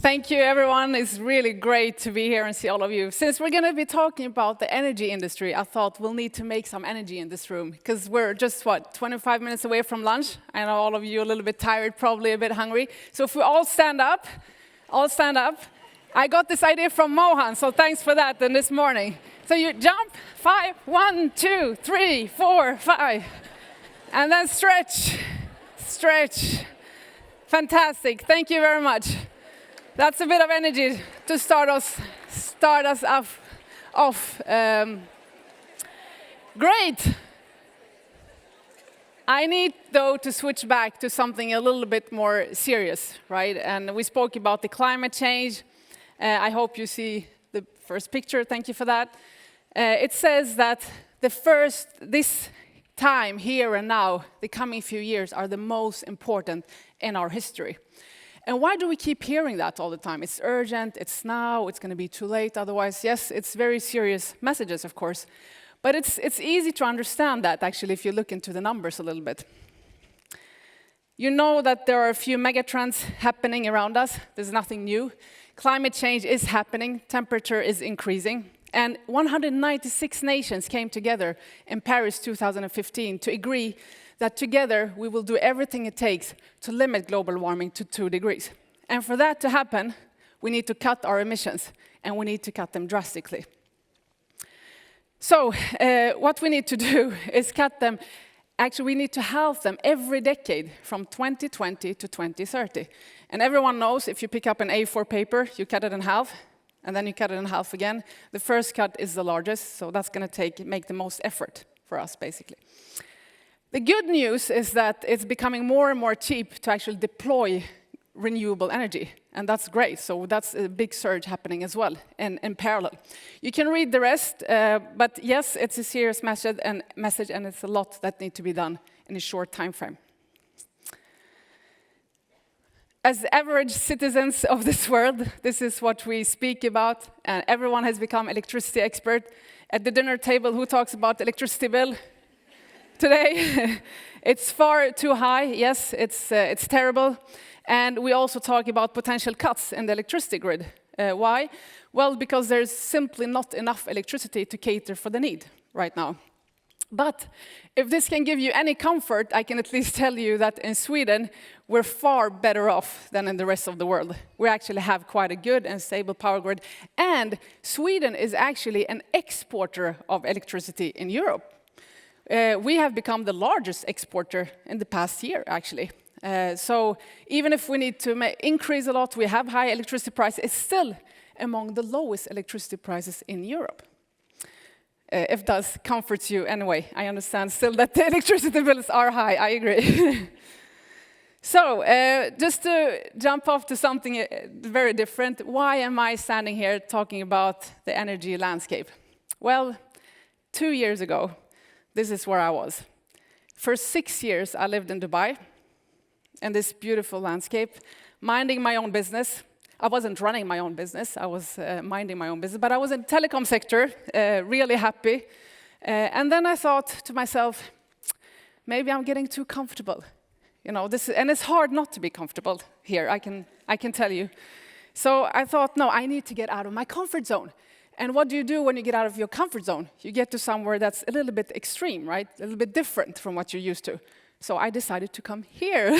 Thank you, everyone. It's really great to be here and see all of you. Since we're going to be talking about the energy industry, I thought we'll need to make some energy in this room, because we're just, 25 minutes away from lunch. I know all of you are a little bit tired, probably a bit hungry. So if we all stand up. I got this idea from Mohan, so thanks for that this morning. So you jump, 5, 1, 2, 3, 4, 5. And then stretch. Fantastic, thank you very much. That's a bit of energy to start us off. Great. I need, though, to switch back to something a little bit more serious, right? And we spoke about the climate change. I hope you see the first picture. Thank you for that. It says that this time, here and now, the coming few years are the most important in our history. And why do we keep hearing that all the time? It's urgent, it's now, it's going to be too late otherwise. Yes, it's very serious messages, of course. But it's easy to understand that, actually, if you look into the numbers a little bit. You know that there are a few megatrends happening around us. There's nothing new. Climate change is happening. Temperature is increasing. And 196 nations came together in Paris 2015 to agree that together we will do everything it takes to limit global warming to 2 degrees. And for that to happen, we need to cut our emissions, and we need to cut them drastically. So what we need to do is cut them. Actually, we need to halve them every decade from 2020 to 2030. And everyone knows if you pick up an A4 paper, you cut it in half, and then you cut it in half again. The first cut is the largest, so that's going to make the most effort for us, basically. The good news is that it's becoming more and more cheap to actually deploy renewable energy, and that's great. So that's a big surge happening as well in parallel. You can read the rest, but yes, it's a serious message, and it's a lot that needs to be done in a short time frame. As average citizens of this world, this is what we speak about, and everyone has become electricity expert. At the dinner table, who talks about electricity bill? Today, it's far too high. Yes, it's terrible. And we also talk about potential cuts in the electricity grid. Why? Well, because there's simply not enough electricity to cater for the need right now. But if this can give you any comfort, I can at least tell you that in Sweden, we're far better off than in the rest of the world. We actually have quite a good and stable power grid. And Sweden is actually an exporter of electricity in Europe. We have become the largest exporter in the past year, actually. So even if we need to increase a lot, we have high electricity prices, it's still among the lowest electricity prices in Europe. If that comforts you anyway, I understand still that the electricity bills are high, I agree. So just to jump off to something very different, why am I standing here talking about the energy landscape? Well, 2 years ago, this is where I was. For 6 years, I lived in Dubai, in this beautiful landscape, minding my own business. I wasn't running my own business, I was minding my own business, but I was in the telecom sector, really happy. And then I thought to myself, maybe I'm getting too comfortable. You know, and it's hard not to be comfortable here, I can tell you. So I thought, no, I need to get out of my comfort zone. And what do you do when you get out of your comfort zone? You get to somewhere that's a little bit extreme, right? A little bit different from what you're used to. So I decided to come here,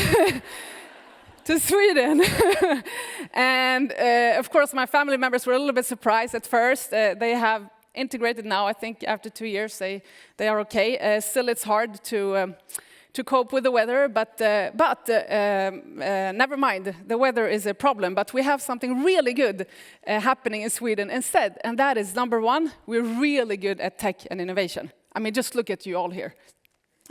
to Sweden. And of course, my family members were a little bit surprised at first. They have integrated now, I think after 2 years, they are okay. Still, it's hard to cope with the weather, but never mind, the weather is a problem. But we have something really good happening in Sweden instead, and that is, number one, we're really good at tech and innovation. I mean, just look at you all here.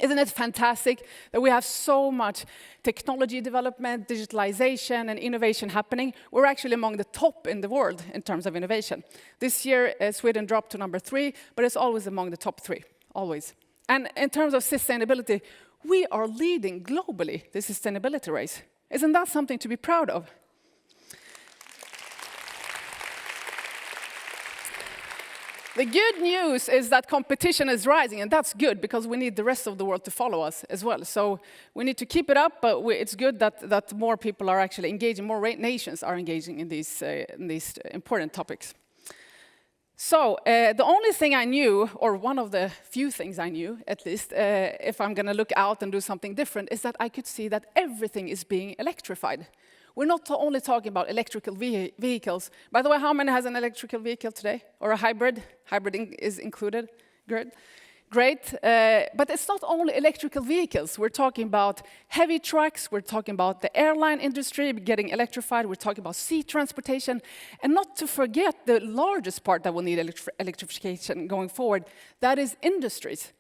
Isn't it fantastic that we have so much technology development, digitalization, and innovation happening? We're actually among the top in the world in terms of innovation. This year, Sweden dropped to number 3, but it's always among the top 3, always. And in terms of sustainability, we are leading globally the sustainability race. Isn't that something to be proud of? The good news is that competition is rising, and that's good because we need the rest of the world to follow us as well. So we need to keep it up, but it's good that more people are actually engaging, more nations are engaging in these important topics. So the only thing I knew, or one of the few things I knew, at least, if I'm going to look out and do something different, is that I could see that everything is being electrified. We're not only talking about electrical vehicles. By the way, how many has an electrical vehicle today? Or a hybrid? Hybrid is included. Good. Great. But it's not only electrical vehicles. We're talking about heavy trucks. We're talking about the airline industry getting electrified. We're talking about sea transportation. And not to forget the largest part that will need electrification going forward, that is industries.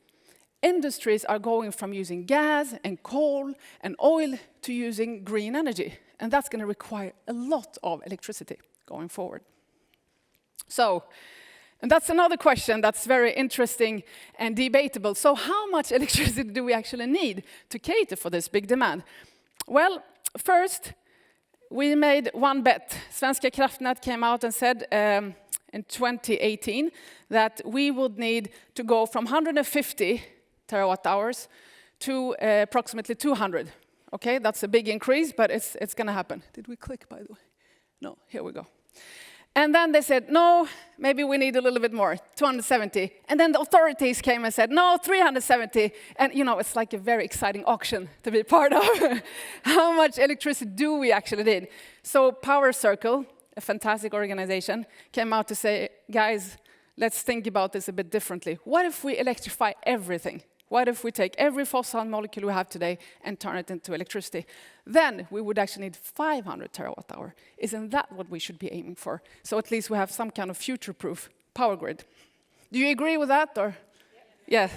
Industries are going from using gas and coal and oil to using green energy. And that's going to require a lot of electricity going forward. So, and that's another question that's very interesting and debatable. So how much electricity do we actually need to cater for this big demand? Well, first, we made one bet. Svenska kraftnät came out and said in 2018 that we would need to go from 150 terawatt hours to approximately 200. Okay, that's a big increase, but it's going to happen. Did we click, by the way? No, here we go. And then they said, no, maybe we need a little bit more, 270. And then the authorities came and said, no, 370. And, you know, it's like a very exciting auction to be part of. How much electricity do we actually need? So Power Circle, a fantastic organization, came out to say, guys, let's think about this a bit differently. What if we electrify everything? What if we take every fossil molecule we have today and turn it into electricity? Then we would actually need 500 terawatt hour. Isn't that what we should be aiming for? So at least we have some kind of future-proof power grid. Do you agree with that, or? Yeah.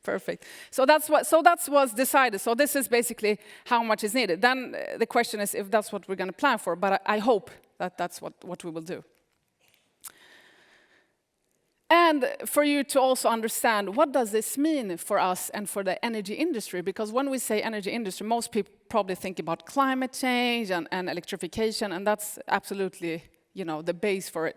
Perfect. So that's what's decided. So this is basically how much is needed. Then the question is if that's what we're going to plan for. But I hope that that's what we will do. And for you to also understand, what does this mean for us and for the energy industry? Because when we say energy industry, most people probably think about climate change and electrification, and that's absolutely, you know, the base for it.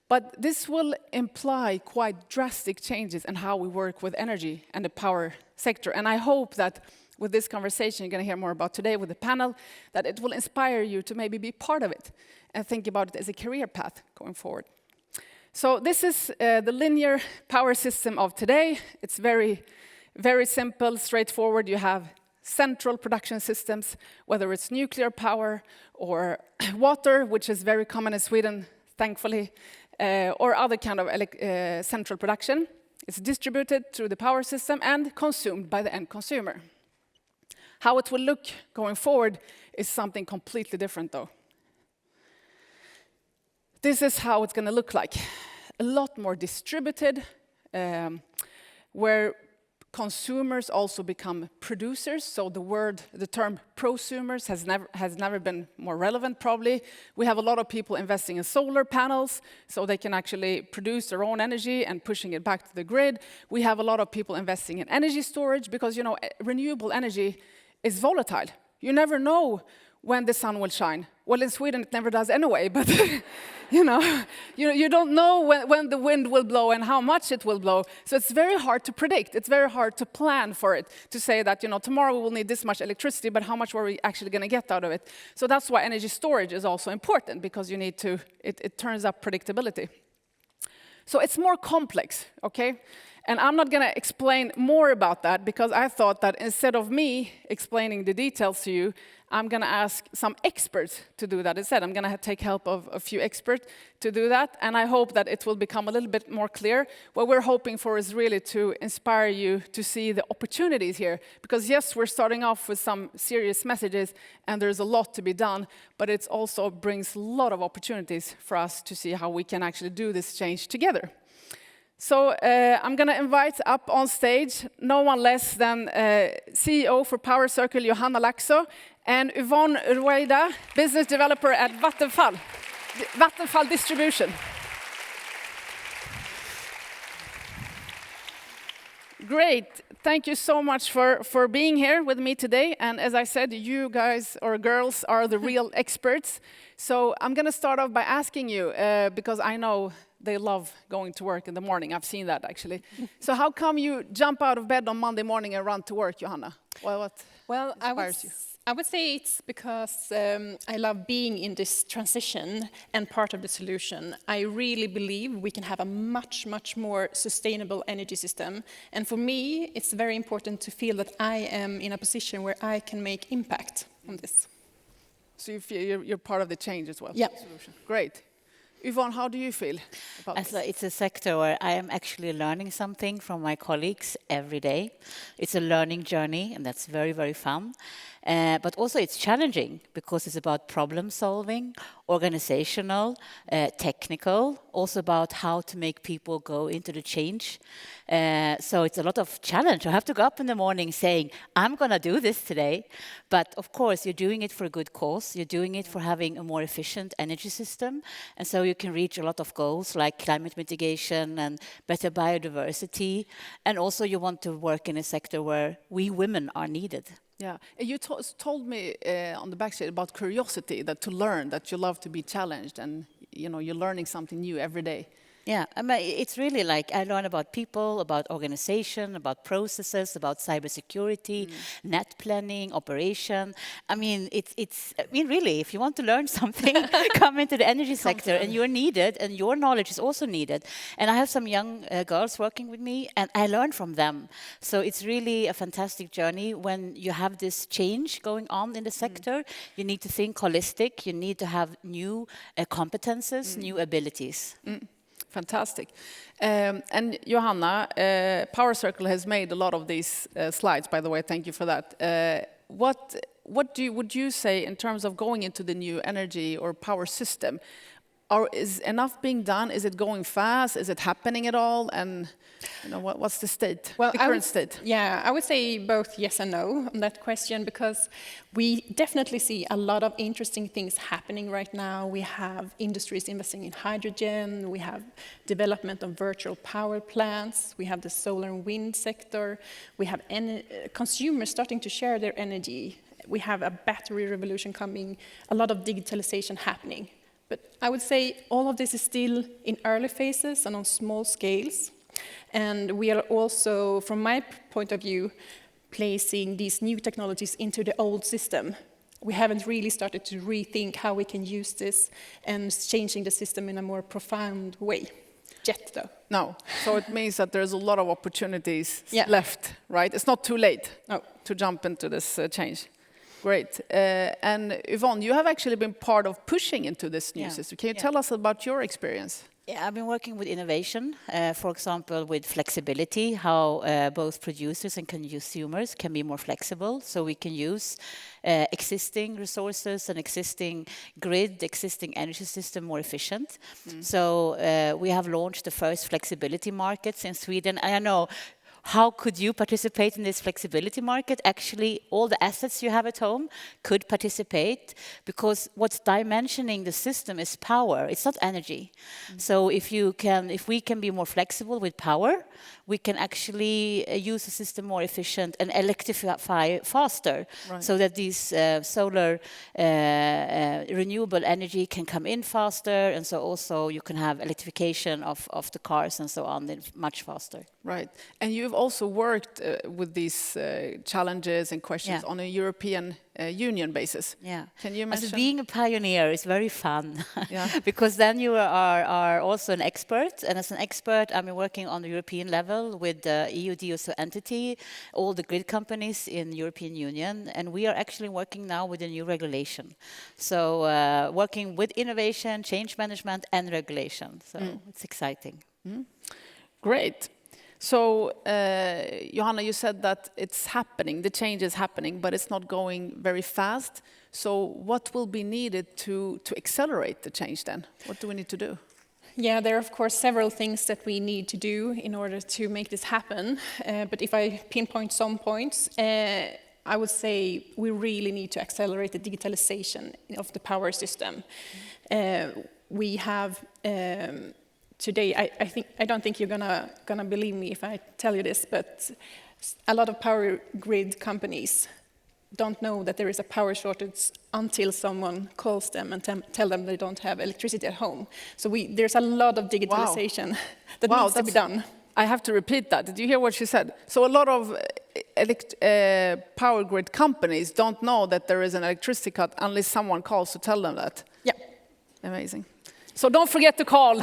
But this will imply quite drastic changes in how we work with energy and the power sector. And I hope that with this conversation you're going to hear more about today with the panel, that it will inspire you to maybe be part of it and think about it as a career path going forward. So this is the linear power system of today. It's very, very simple, straightforward. You have central production systems, whether it's nuclear power or water, which is very common in Sweden, thankfully, or other kind of central production. It's distributed through the power system and consumed by the end consumer. How it will look going forward is something completely different, though. This is how it's going to look like. A lot more distributed, where consumers also become producers. So the term prosumers has never been more relevant, probably. We have a lot of people investing in solar panels, so they can actually produce their own energy and pushing it back to the grid. We have a lot of people investing in energy storage because, you know, renewable energy is volatile. You never know when the sun will shine. Well, in Sweden, it never does anyway, but you know, you don't know when the wind will blow and how much it will blow. So it's very hard to predict. It's very hard to plan for it, to say that, you know, tomorrow we will need this much electricity, but how much are we actually going to get out of it? So that's why energy storage is also important, because you need to, it turns up predictability. So it's more complex, okay? And I'm not going to explain more about that, because I thought that instead of me explaining the details to you, I'm going to ask some experts to do that instead. I'm going to take help of a few experts to do that, and I hope that it will become a little bit more clear. What we're hoping for is really to inspire you to see the opportunities here. Because yes, we're starting off with some serious messages, and there's a lot to be done, but it also brings a lot of opportunities for us to see how we can actually do this change together. So I'm going to invite up on stage no one less than CEO for Power Circle, Johanna Lakso, and Yvonne Ruwaida, business developer at Vattenfall Distribution. Great. thank you so much for being here with me today. And as I said, you guys or girls are the real experts. So I'm going to start off by asking you, because I know they love going to work in the morning. I've seen that, actually. So how come you jump out of bed on Monday morning and run to work, Johanna? Well, inspires you? I would say it's because I love being in this transition and part of the solution. I really believe we can have a much, much more sustainable energy system. And for me, it's very important to feel that I am in a position where I can make impact on this. So you feel you're part of the change as well? Yeah. Solution. Great. Yvonne, how do you feel about this? It's a sector where I am actually learning something from my colleagues every day. It's a learning journey, and that's very, very fun. But also it's challenging because it's about problem solving, organizational, technical, also about how to make people go into the change. So it's a lot of challenge. I have to go up in the morning saying, I'm going to do this today. But of course, you're doing it for a good cause. You're doing it for having a more efficient energy system. And so you can reach a lot of goals like climate mitigation and better biodiversity. And also you want to work in a sector where we women are needed. Yeah, you told me on the backstage about curiosity, that to learn, that you love to be challenged, and you're learning something new every day. Yeah, I mean, it's really like I learn about people, about organization, about processes, about cybersecurity, net planning, operation. I mean, really, if you want to learn something, come into the energy sector, and you're needed, and your knowledge is also needed. And I have some young girls working with me, and I learn from them. So it's really a fantastic journey when you have this change going on in the sector. You need to think holistic. You need to have new competences, new abilities. Fantastic. And Johanna, Power Circle has made a lot of these slides, by the way. Thank you for that. What would you say in terms of going into the new energy or power system? Is enough being done? Is it going fast? Is it happening at all? And what's the state? Well, the current state? Yeah, I would say both yes and no on that question, because we definitely see a lot of interesting things happening right now. We have industries investing in hydrogen. We have development of virtual power plants. We have the solar and wind sector. We have consumers starting to share their energy. We have a battery revolution coming. A lot of digitalization happening. But I would say all of this is still in early phases and on small scales. And we are also, from my point of view, placing these new technologies into the old system. We haven't really started to rethink how we can use this and changing the system in a more profound way yet, though. No. So it means that there's a lot of opportunities left, right? It's not too late to jump into this change. Great. And Yvonne, you have actually been part of pushing into this new system. Can you tell us about your experience? Yeah, I've been working with innovation, for example, with flexibility, how both producers and consumers can be more flexible, so we can use existing resources and existing grid, existing energy system more efficient. So we have launched the first flexibility markets in Sweden. And I know, how could you participate in this flexibility market? Actually, all the assets you have at home could participate, because what's dimensioning the system is power. It's not energy. So if we can be more flexible with power, we can actually use the system more efficient and electrify faster, so that these solar renewable energy can come in faster, and so also you can have electrification of the cars and so on much faster. Right. And you've also worked with these challenges and questions on a European Union basis. Yeah. Can you mention? Being a pioneer is very fun, because then you are also an expert. And as an expert, I'm working on the European level with the EU DSO entity, all the grid companies in the European Union. And we are actually working now with a new regulation. So working with innovation, change management, and regulation. So it's exciting. Great. So, Johanna, you said that it's happening, the change is happening, but it's not going very fast. So what will be needed to accelerate the change then? What do we need to do? Yeah, there are of course several things that we need to do in order to make this happen. But if I pinpoint some points, I would say we really need to accelerate the digitalization of the power system. We have today, I don't think you're gonna believe me if I tell you this, but A lot of power grid companies don't know that there is a power shortage until someone calls them and tell them they don't have electricity at home. So there's a lot of digitalization that needs to be done. I have to repeat that. Did you hear what she said? So a lot of power grid companies don't know that there is an electricity cut unless someone calls to tell them that. Yeah. Amazing. So don't forget to call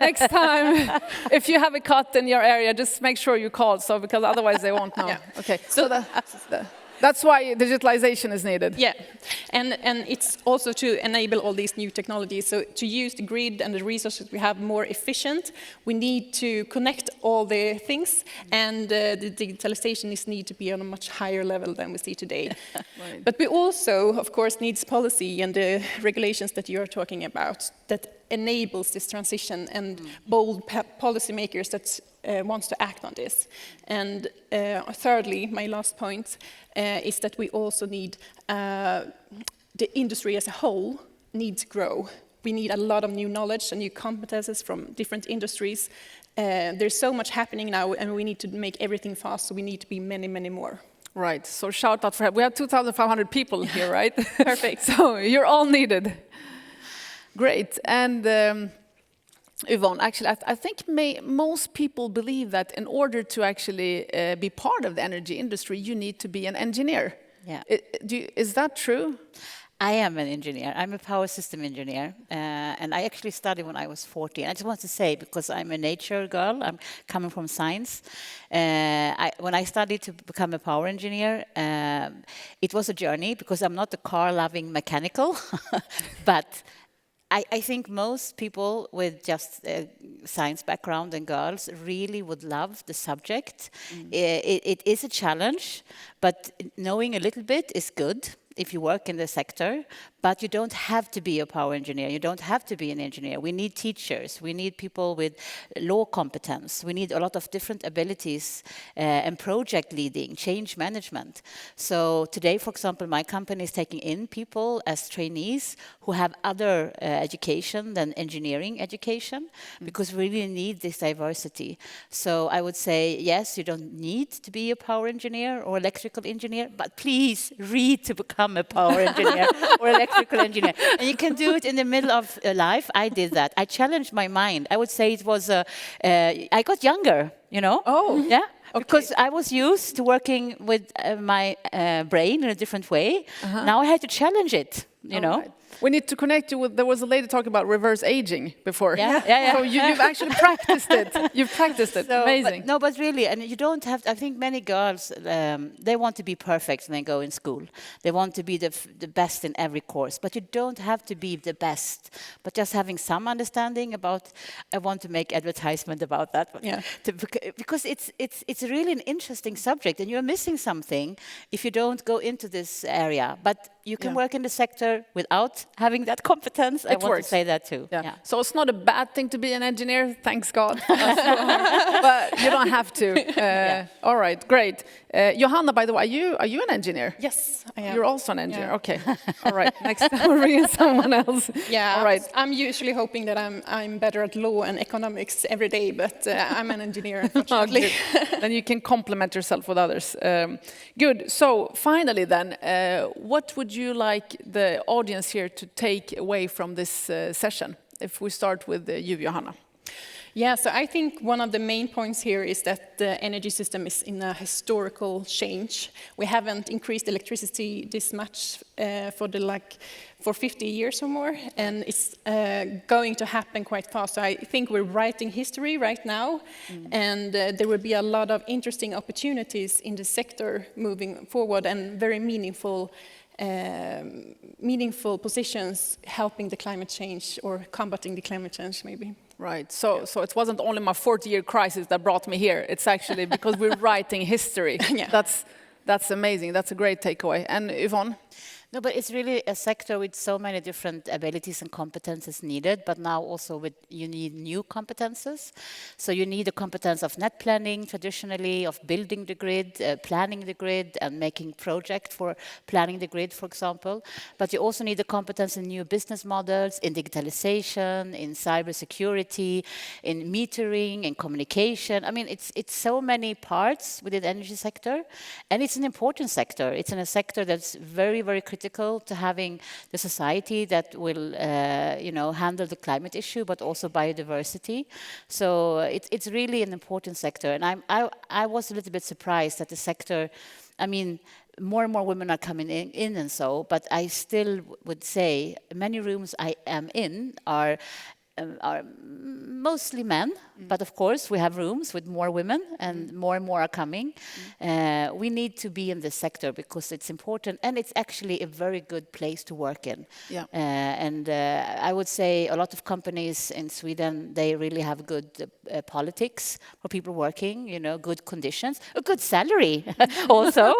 next time. If you have a cut in your area, just make sure you call, because otherwise they won't know. Yeah. Okay. So that's why digitalization is needed. Yeah, and it's also to enable all these new technologies. So to use the grid and the resources we have more efficient, we need to connect all the things, and the digitalization is need to be on a much higher level than we see today. Right. But we also, of course, needs policy and the regulations that you're talking about that enables this transition, and bold policymakers that wants to act on this. And thirdly, my last point is that we also need the industry as a whole needs to grow. We need a lot of new knowledge and new competences from different industries. There's so much happening now, and we need to make everything fast, so we need to be many, many more. Right, so shout out for, we have 2,500 people here, right? Perfect. So you're all needed. Great, and Yvonne, actually, I think most people believe that in order to actually be part of the energy industry, you need to be an engineer. Yeah. Is that true? I am an engineer. I'm a power system engineer, and I actually studied when I was 14. I just want to say, because I'm a nature girl, I'm coming from science. When I studied to become a power engineer, it was a journey, because I'm not a car-loving mechanical, but I think most people with just a science background and girls really would love the subject. It is a challenge, but knowing a little bit is good if you work in the sector, but you don't have to be a power engineer. You don't have to be an engineer. We need teachers. We need people with law competence. We need a lot of different abilities and project leading, change management. So today, for example, my company is taking in people as trainees who have other education than engineering education, because we really need this diversity. So I would say, yes, you don't need to be a power engineer or electrical engineer, but please read to become a power engineer or electrical engineer. And you can do it in the middle of life. I did that. I challenged my mind. I would say it was, I got younger, you know? Oh. Yeah. Okay. Because I was used to working with my brain in a different way. Now I had to challenge it, you know? Right. We need to connect you with, there was a lady talking about reverse aging before. Yeah. So you've actually practiced it. You've practiced it. So, amazing. But really, and you don't have to, I think many girls, they want to be perfect when they go in school. They want to be the best in every course. But you don't have to be the best. But just having some understanding about, I want to make advertisement about that. Yeah. Because it's really an interesting subject, and you're missing something if you don't go into this area. But you can work in the sector without having that competence. I want to say that too. Yeah. So it's not a bad thing to be an engineer, thanks God. But you don't have to. All right, great. Johanna, by the way, are you an engineer? Yes, I am. You're also an engineer. Okay. All right. Next time we'll bring in someone else. Yeah. All right. I'm usually hoping that I'm better at law and economics every day, but I'm an engineer, unfortunately. Then you can complement yourself with others. Good. So finally, then, what would you like the audience here to take away from this session? If we start with you, Johanna. Yeah, so I think one of the main points here is that the energy system is in a historical change. We haven't increased electricity this much for 50 years or more, and it's going to happen quite fast. So I think we're writing history right now, and there will be a lot of interesting opportunities in the sector moving forward, and very meaningful positions helping the climate change or combating the climate change, maybe. Right. So it wasn't only my 40-year crisis that brought me here. It's actually because we're writing history. Yeah. That's amazing. That's a great takeaway. And Yvonne? No, but it's really a sector with so many different abilities and competences needed, but now also you need new competences. So you need a competence of net planning traditionally, of building the grid, planning the grid, and making project for planning the grid, for example. But you also need a competence in new business models, in digitalization, in cybersecurity, in metering, in communication. I mean, it's so many parts within the energy sector, and it's an important sector. It's in a sector that's very, very critical to having the society that will, handle the climate issue, but also biodiversity. So it's really an important sector. And I was a little bit surprised that the sector, I mean, more and more women are coming in and so, but I still would say many rooms I am in are mostly men, but of course we have rooms with more women, and more are coming. We need to be in this sector because it's important, and it's actually a very good place to work in. Yeah. And I would say a lot of companies in Sweden, they really have good politics for people working, good conditions, a good salary also.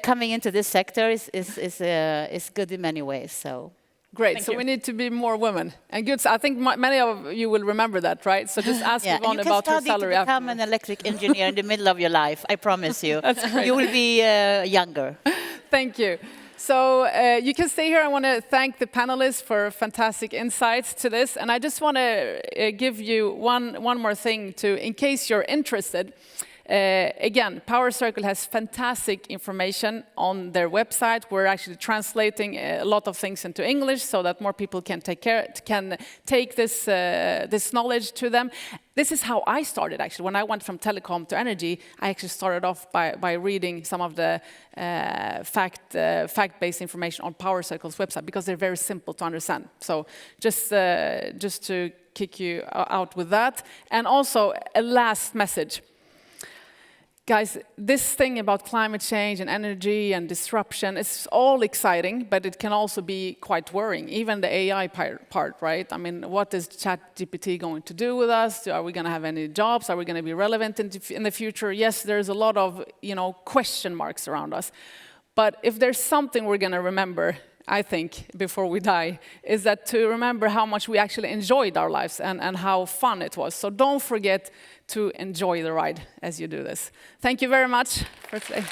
Coming into this sector is good in many ways. So. Great. So we need to be more women. And good. I think many of you will remember that, right? So just ask Yvonne about her salary. You can become an electric engineer in the middle of your life. I promise you. That's great. You will be younger. Thank you. So you can stay here. I want to thank the panelists for fantastic insights to this. And I just want to give you one more thing in case you're interested. Again, Power Circle has fantastic information on their website. We're actually translating a lot of things into English so that more people can take this knowledge to them. This is how I started, actually. When I went from telecom to energy, I actually started off by reading some of the fact-based information on Power Circle's website because they're very simple to understand. So just to kick you out with that. And also a last message. Guys, this thing about climate change and energy and disruption, it's all exciting, but it can also be quite worrying. Even the AI part, right? I mean, what is ChatGPT going to do with us? Are we going to have any jobs? Are we going to be relevant in the future? Yes, there's a lot of, question marks around us. But if there's something we're going to remember, I think, before we die, is that to remember how much we actually enjoyed our lives and how fun it was. So don't forget to enjoy the ride as you do this. Thank you very much for today.